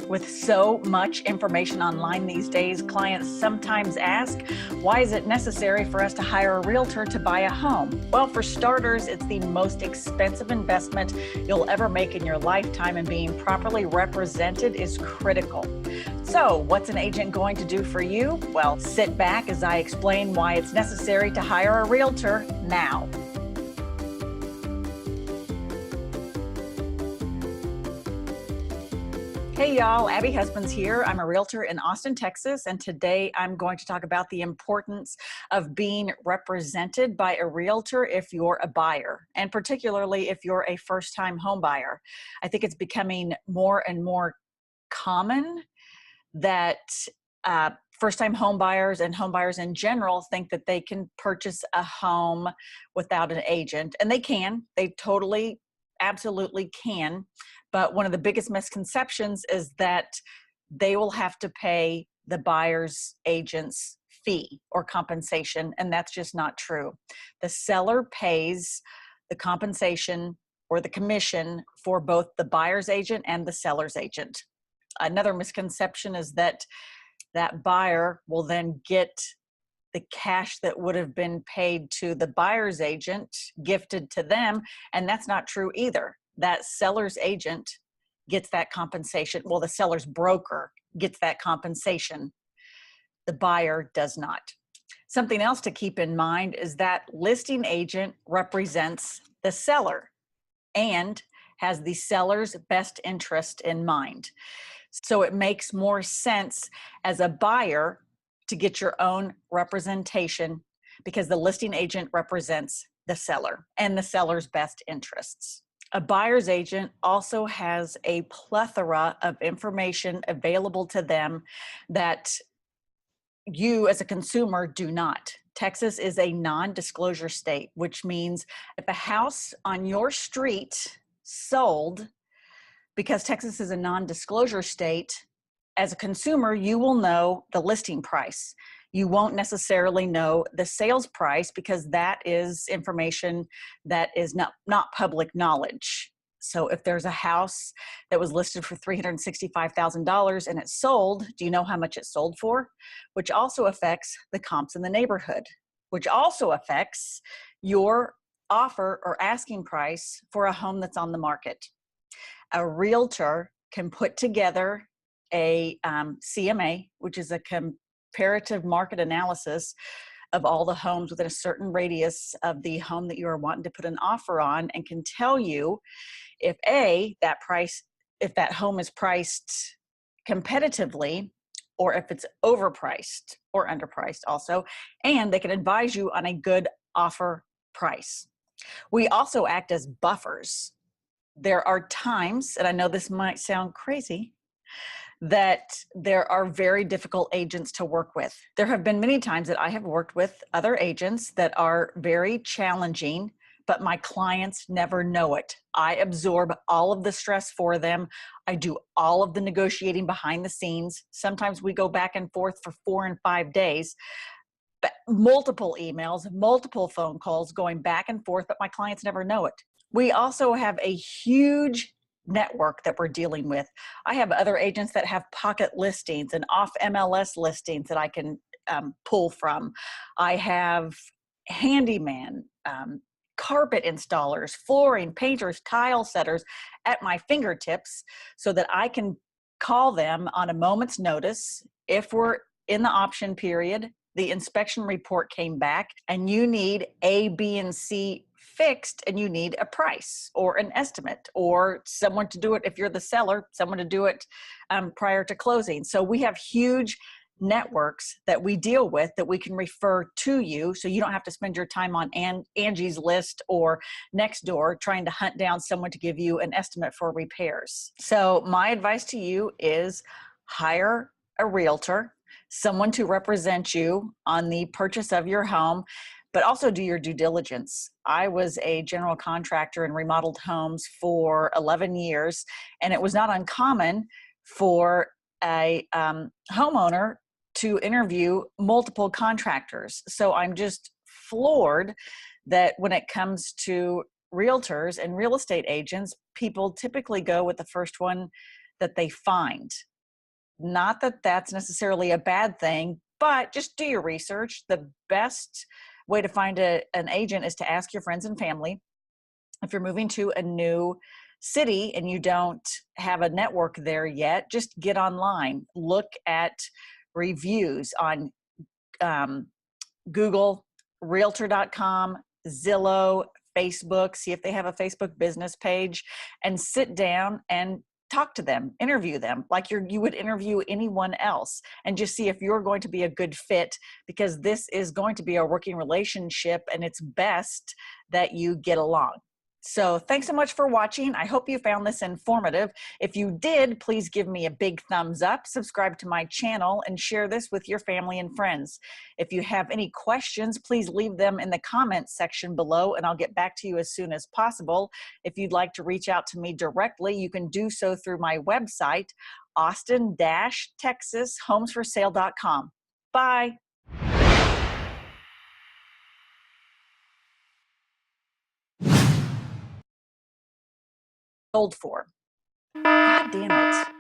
With so much information online these days, clients sometimes ask, why is it necessary for us to hire a realtor to buy a home? Well, for starters, it's the most expensive investment you'll ever make in your lifetime, and being properly represented is critical. So, what's an agent going to do for you? Well, sit back as I explain why it's necessary to hire a realtor now. Hey y'all, Abby Husbands here. I'm a realtor in Austin, Texas, and today I'm going to talk about the importance of being represented by a realtor if you're a buyer, and particularly if you're a first-time home buyer. I think it's becoming more and more common that first-time home buyers and home buyers in general think that they can purchase a home without an agent, and they can. They totally, absolutely can. But one of the biggest misconceptions is that they will have to pay the buyer's agent's fee or compensation, and that's just not true. The seller pays the compensation or the commission for both the buyer's agent and the seller's agent. Another misconception is that that buyer will then get the cash that would have been paid to the buyer's agent gifted to them, and that's not true either. That seller's agent gets that compensation. Well, the seller's broker gets that compensation. The buyer does not. Something else to keep in mind is that listing agent represents the seller and has the seller's best interest in mind. So it makes more sense as a buyer to get your own representation because the listing agent represents the seller and the seller's best interests. A buyer's agent also has a plethora of information available to them that you as a consumer do not. Texas is a non-disclosure state, which means if a house on your street sold, because Texas is a non-disclosure state, as a consumer, you will know the listing price. You won't necessarily know the sales price because that is information that is not public knowledge. So if there's a house that was listed for $365,000 and it sold, do you know how much it sold for? Which also affects the comps in the neighborhood, which also affects your offer or asking price for a home that's on the market. A realtor can put together a CMA, which is a comparative market analysis of all the homes within a certain radius of the home that you are wanting to put an offer on, and can tell you if if that home is priced competitively, or if it's overpriced or underpriced also, and they can advise you on a good offer price. We also act as buffers. There are times, and I know this might sound crazy, that there are very difficult agents to work with. There have been many times that I have worked with other agents that are very challenging, but my clients never know it. I absorb all of the stress for them. I do all of the negotiating behind the scenes. Sometimes we go back and forth for 4 and 5 days, but multiple emails, multiple phone calls going back and forth, but my clients never know it. We also have a huge network that we're dealing with. I have other agents that have pocket listings and off MLS listings that I can pull from. I have handyman, carpet installers, flooring, painters, tile setters at my fingertips so that I can call them on a moment's notice. If we're in the option period, the inspection report came back and you need A, B, and C fixed, and you need a price or an estimate or someone to do it. If you're the seller, someone to do it prior to closing. So we have huge networks that we deal with that we can refer to you, so you don't have to spend your time on Angie's List or Nextdoor trying to hunt down someone to give you an estimate for repairs. So my advice to you is hire a realtor, someone to represent you on the purchase of your home, but also do your due diligence. I was a general contractor and remodeled homes for 11 years, and it was not uncommon for a homeowner to interview multiple contractors. So I'm just floored that when it comes to realtors and real estate agents, people typically go with the first one that they find. Not that that's necessarily a bad thing, but just do your research. The best way to find an agent is to ask your friends and family. If you're moving to a new city and you don't have a network there yet, just get online, look at reviews on um, Google, Realtor.com, Zillow, Facebook, see if they have a Facebook business page, and sit down and talk to them, interview them like you would interview anyone else, and just see if you're going to be a good fit, because this is going to be a working relationship and it's best that you get along. So thanks so much for watching. I hope you found this informative. If you did, please give me a big thumbs up, subscribe to my channel, and share this with your family and friends. If you have any questions, please leave them in the comments section below and I'll get back to you as soon as possible. If you'd like to reach out to me directly, you can do so through my website, austin-texashomesforsale.com. Bye. Sold for. God damn it.